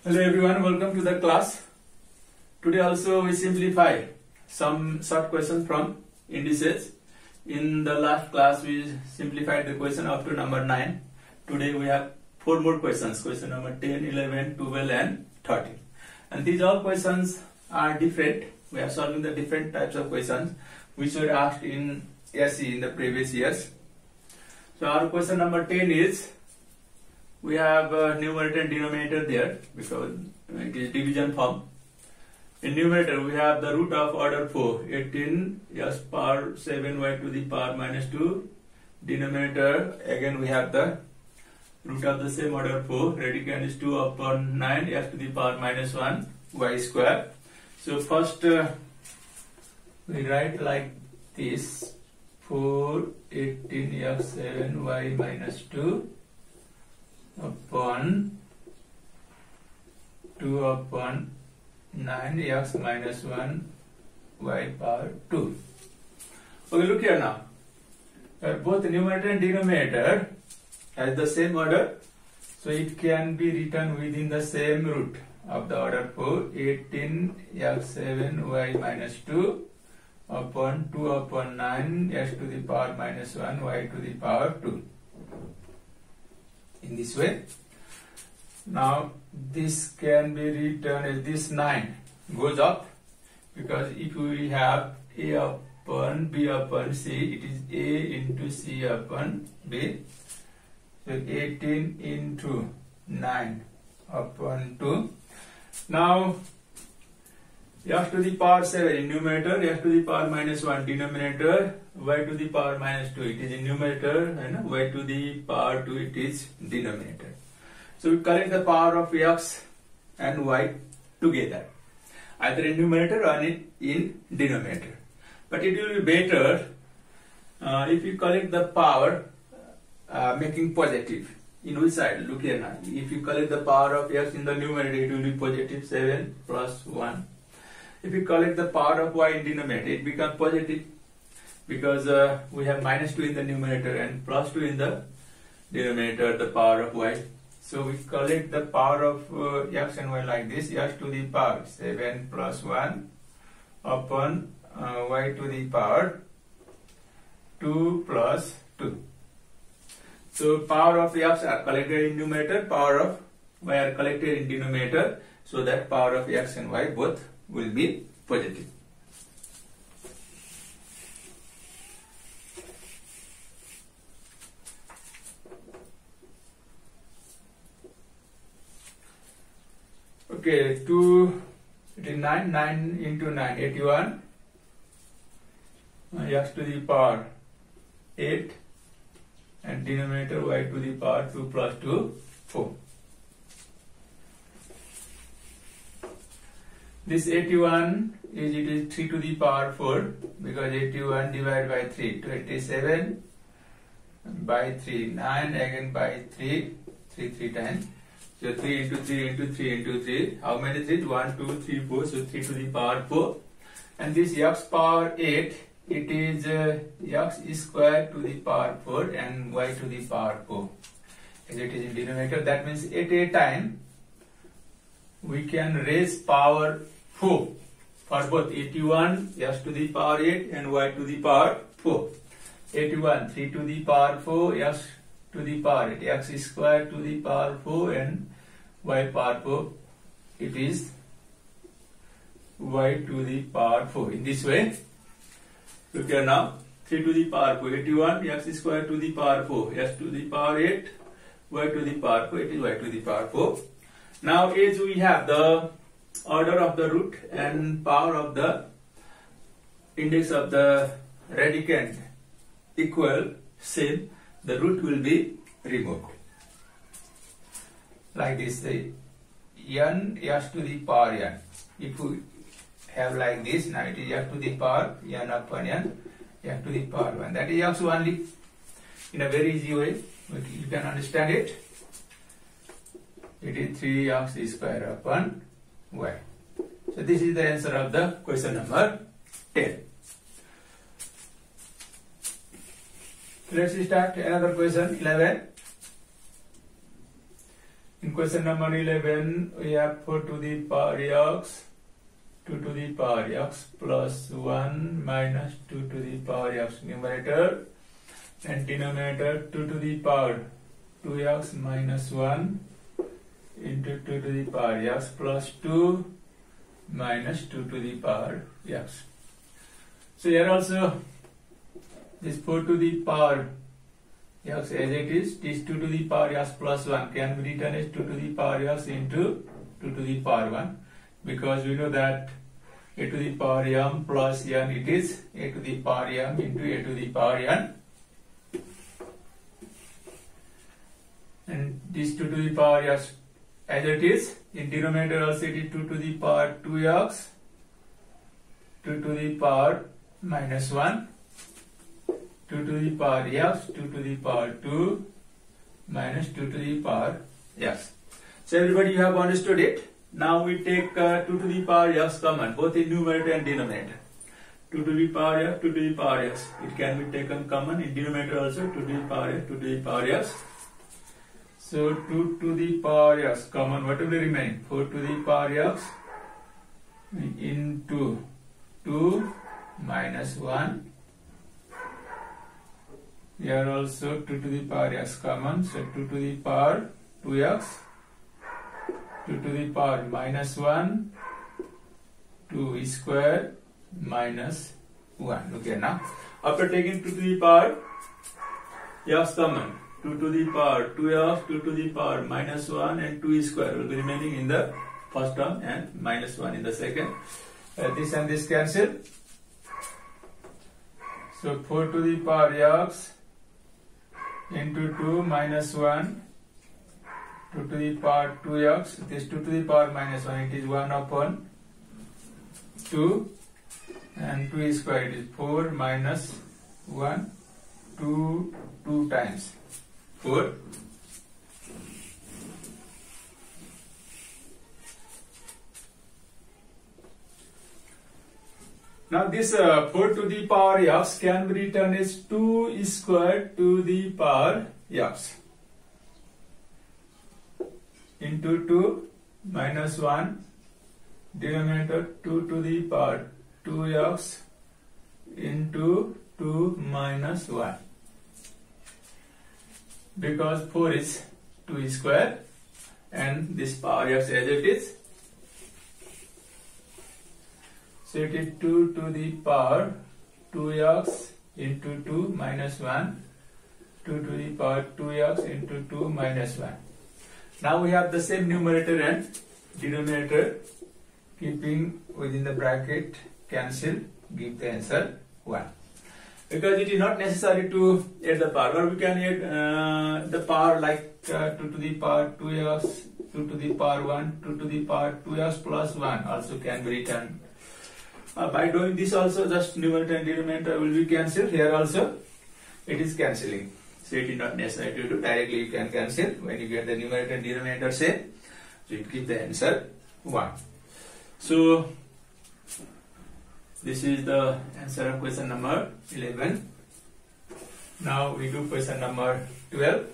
Hello everyone, welcome to the class. Today also we simplify some short questions from indices. In the last class we simplified the question up to number 9. Today we have 4 more questions, question number 10, 11, 12 and 13. And these all questions are different. We are solving the different types of questions which were asked in SE in the previous years. So our question number 10 is, we have numerator and denominator there because it is division form. In numerator we have the root of order 4, 18 x power 7y to the power minus 2. Denominator again we have the root of the same order 4, radicand is 2 upon 9 x to the power minus 1 y square. So first we write like this, 4 18 x 7y minus 2 upon 2 upon 9x minus 1 y power 2. Okay, look here now. Both numerator and denominator has the same order, so it can be written within the same root of the order 4, 18x7y minus 2 upon 2 upon 9x to the power minus 1 y to the power 2. In this way. Now this can be written as this 9 goes up, because if we have a upon b upon c, it is a into c upon b. So 18 into 9 upon 2. Now x to the power 7 in numerator, x to the power minus 1 denominator, y to the power minus 2 it is in numerator, and y to the power 2 it is denominator. So we collect the power of x and y together, either in numerator or in denominator. But it will be better if you collect the power making positive. In which side? Look here now. If you collect the power of x in the numerator, it will be positive 7 plus 1. If you collect the power of y in denominator, it becomes positive, because we have minus 2 in the numerator and plus 2 in the denominator, the power of y. So we collect the power of x and y like this, x to the power 7 plus 1 upon y to the power 2 plus 2. So power of x are collected in numerator, power of y are collected in denominator, so that power of x and y both will be positive. Okay, 2, it is 9, 9 into 9, 81, x to the power 8, and denominator y to the power 2 plus 2, 4. This 81 is 3 to the power 4, because 81 divided by 3, 27 by 3, 9 again by 3, 3 times. So 3 into 3 into 3 into 3. How many is it? 1, 2, 3, 4. So 3 to the power 4. And this x power 8, it is x square to the power 4 and y to the power 4. As it is in denominator, that means at a time we can raise power 4 for both 81 x to the power 8 and y to the power 4. 81 3 to the power 4 x to the power 8, x square to the power 4 and y power 4, it is y to the power 4. In this way, look here now, 3 to the power 4, 81 x square to the power 4, x to the power 8, y to the power 4, it is y to the power 4. Now as we have the order of the root and power of the index of the radicand equal, same, the root will be removed. Like this, the n x to the power n. If we have like this, now it is x to the power n upon n, x to the power 1. That is x only, in a very easy way, but you can understand it. It is 3x square upon y. So this is the answer of the question number 10. Let's start another question, 11. In question number 11, we have 4 to the power x, 2 to the power x plus 1 minus 2 to the power x numerator, and denominator 2 to the power 2x minus 1 into 2 to the power x plus 2 minus 2 to the power x. So here also this 4 to the power x as it is, this 2 to the power x plus 1 can be written as 2 to the power x into 2 to the power 1, because we know that a to the power m plus n, it is a to the power m into a to the power n, and this 2 to the power x as it is, in denominator also it is 2 to the power 2x, 2 to the power minus 1, 2 to the power x, 2 to the power 2 minus 2 to the power x. So everybody, you have understood it. Now we take 2 to the power x common, both in numerator and denominator. 2 to the power x, 2 to the power x. It can be taken common in denominator also, 2 to the power x, 2 to the power x. So 2 to the power x common, what will be remaining? 4 to the power x into 2 minus 1. Here also 2 to the power x common, so 2 to the power 2x, 2 to the power minus 1, 2 square minus 1. Okay, now after taking 2 to the power x common, 2 to the power 2x, 2 to the power minus 1 and 2 square will be remaining in the first term and minus 1 in the second. This and this cancel. So 4 to the power x into 2 minus 1, 2 to the power 2x, this 2 to the power minus 1, it is 1 upon 2, and 2 square, it is 4 minus 1, 2 times 4. Now this 4 to the power x can be written as 2 square to the power x into 2 minus 1, denominator 2 to the power 2x into 2 minus 1, because 4 is 2 square and this power x as it is. So it is 2 to the power 2x into 2 minus 1, 2 to the power 2x into 2 minus 1. Now we have the same numerator and denominator, keeping within the bracket, cancel, give the answer 1. Because it is not necessary to add the power, or we can add the power like 2 to the power 2x, 2 to the power 1, 2 to the power 2x plus 1 also can be written. By doing this also, just numerator and denominator will be cancelled. Here also it is cancelling. So it is not necessary to do. Directly you can cancel when you get the numerator and denominator same. So it gives the answer 1. So this is the answer of question number 11. Now we do question number 12.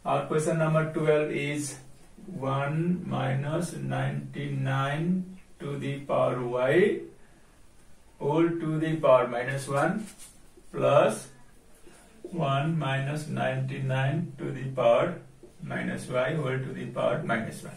Our question number 12 is 1 minus 99 to the power y whole to the power minus 1 plus 1 minus 99 to the power minus y whole to the power minus 1.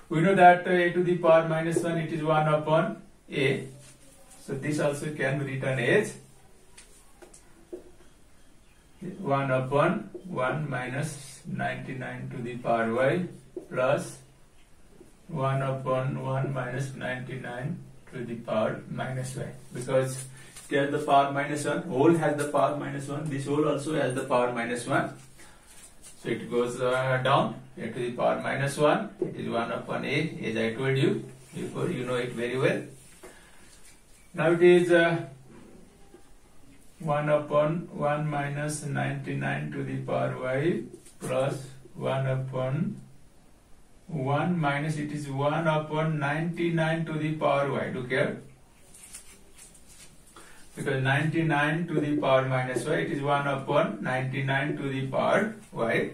We know that a to the power minus 1, it is 1 upon a. So this also can be written as 1 upon 1 minus 99 to the power y plus 1 upon 1 minus 99 to the power minus y, because it has the power minus 1, whole has the power minus 1, this whole also has the power minus 1. So it goes down, a to the power minus 1, it is 1 upon a, as I told you before, you know it very well. Now it is 1 upon 1 minus 99 to the power y plus 1 upon 1 minus, it is 1 upon 99 to the power y. Look here, because 99 to the power minus y, it is 1 upon 99 to the power y.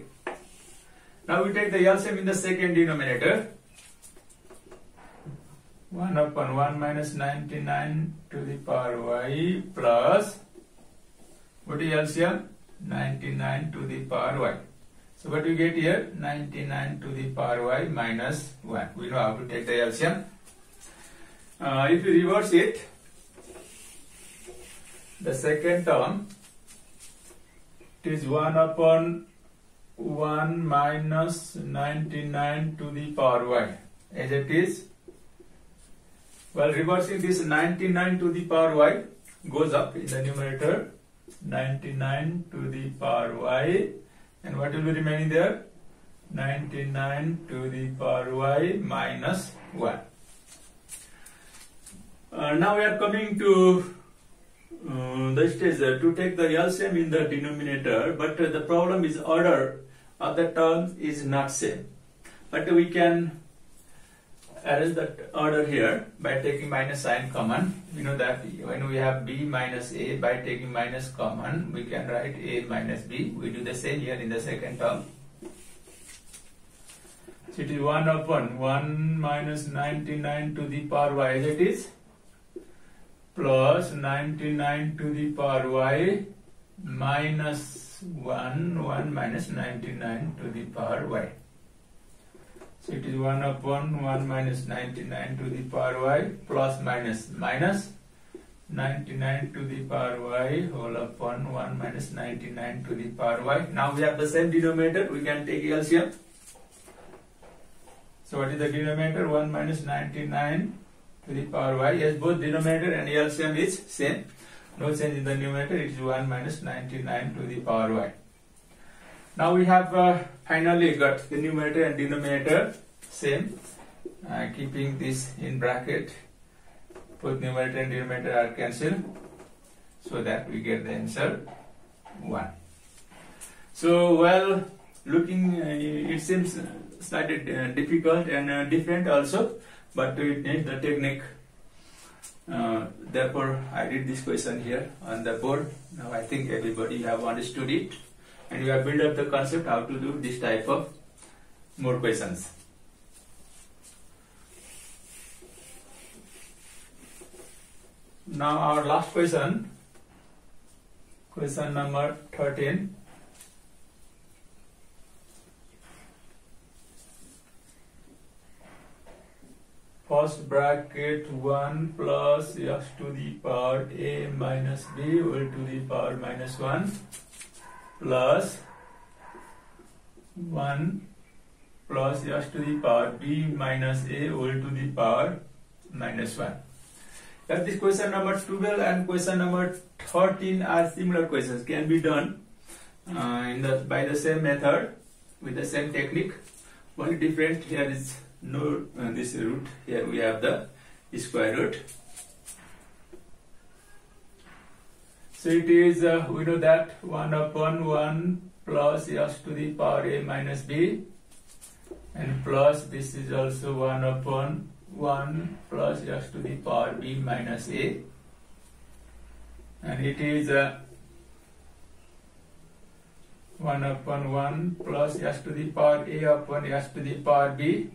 Now we take the LCM in the second denominator. 1 upon 1 minus 99 to the power y plus, what is LCM? 99 to the power y. So what we get here? 99 to the power y minus 1. We know how to take the LCM. If you reverse it, the second term, it is 1 upon 1 minus 99 to the power y, as it is. Well, reversing this 99 to the power y goes up in the numerator, 99 to the power y, and what will be remaining there? 99 to the power y minus 1. Now we are coming to the stage to take the LCM in the denominator, but the problem is order of the terms is not same. But we can arrange that order here by taking minus sign common. We know that when we have b minus a, by taking minus common, we can write a minus b. We do the same here in the second term. So it is 1 upon 1 minus 99 to the power y, as it is, plus 99 to the power y minus 1 minus 99 to the power y. So it is 1 upon 1 minus 99 to the power y plus minus 99 to the power y whole upon 1 minus 99 to the power y. Now we have the same denominator, we can take LCM. So what is the denominator? 1 minus 99 to the power y. Yes, both denominator and LCM is same. No change in the numerator, it is 1 minus 99 to the power y. Now we have finally got the numerator and denominator same. Keeping this in bracket, both numerator and denominator are cancelled, so that we get the answer 1. So, well, looking, it seems slightly difficult and different also, but it needs the technique. Therefore, I did this question here on the board. Now I think everybody have understood it, and we have built up the concept how to do this type of more questions. Now our last question, question number 13. First bracket 1 plus x to the power a minus b whole to the power minus 1 plus 1 plus x to the power b minus a whole to the power minus 1. That this question number 12 and question number 13 are similar questions, can be done by the same method with the same technique. Only different here is no this root, here we have the square root. So it is we know that 1 upon 1 plus x to the power a minus b, and plus this is also 1 upon 1 plus x to the power b minus a, and it is 1 upon 1 plus x to the power a upon x to the power b,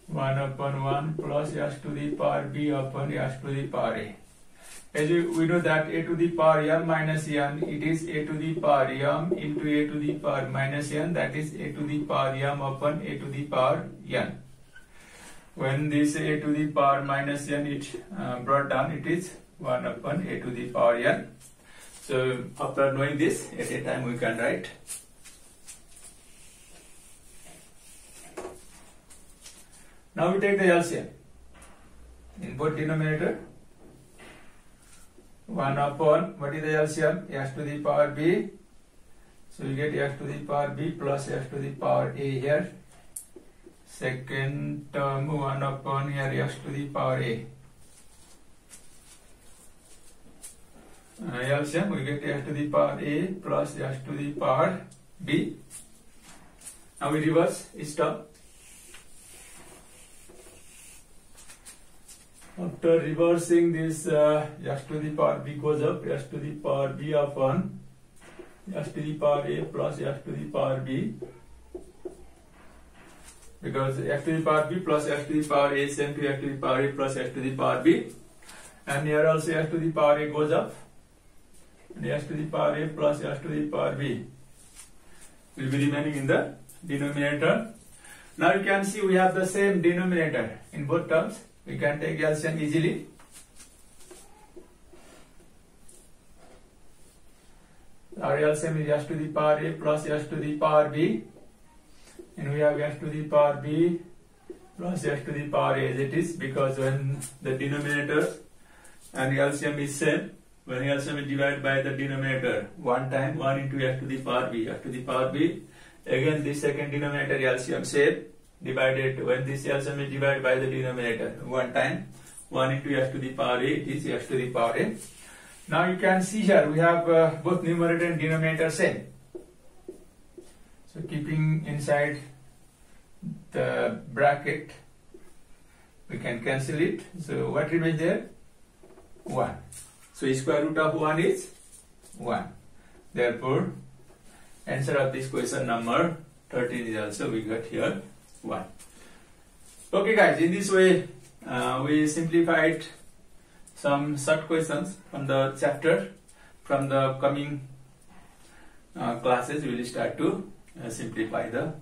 1 upon 1 plus x to the power b upon x to the power a. As we know that a to the power m minus n, it is a to the power m into a to the power minus n, that is a to the power m upon a to the power n. When this a to the power minus n is brought down, it is 1 upon a to the power n. So after knowing this, at a time we can write. Now we take the LCM. In both denominator, 1 upon, what is the LCM? X to the power b. So we get x to the power b plus x to the power a here. Second term 1 upon here x to the power a. LCM, we get x to the power a plus x to the power b. Now we reverse each term. After reversing this, x to the power b goes up, x to the power b upon x to the power a plus x to the power b because x to the power b plus x to the power a is same to x to the power a plus x to the power b, and here also x to the power a goes up, and x to the power a plus x to the power b will be remaining in the denominator. Now you can see we have the same denominator in both terms. We can take LCM easily. Our LCM is x to the power a plus x to the power b, and we have x to the power b plus x to the power a as it is, because when the denominator and LCM is same, when LCM is divided by the denominator one time, 1 into x to the power b, x to the power b, again this second denominator LCM same, divided, when this LCM is divided by the denominator one time, 1 into x to the power a, it is x to the power a. Now you can see here we have both numerator and denominator same. So keeping inside the bracket, we can cancel it. So what remains there? 1. So square root of 1 is 1. Therefore, answer of this question number 13 is also, we got here 1. Okay guys, in this way we simplified some short questions from the chapter. From the coming classes we will start to simplify the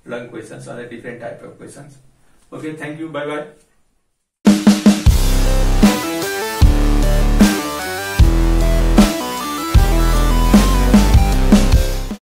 long questions or the different type of questions. Okay, thank you, bye bye.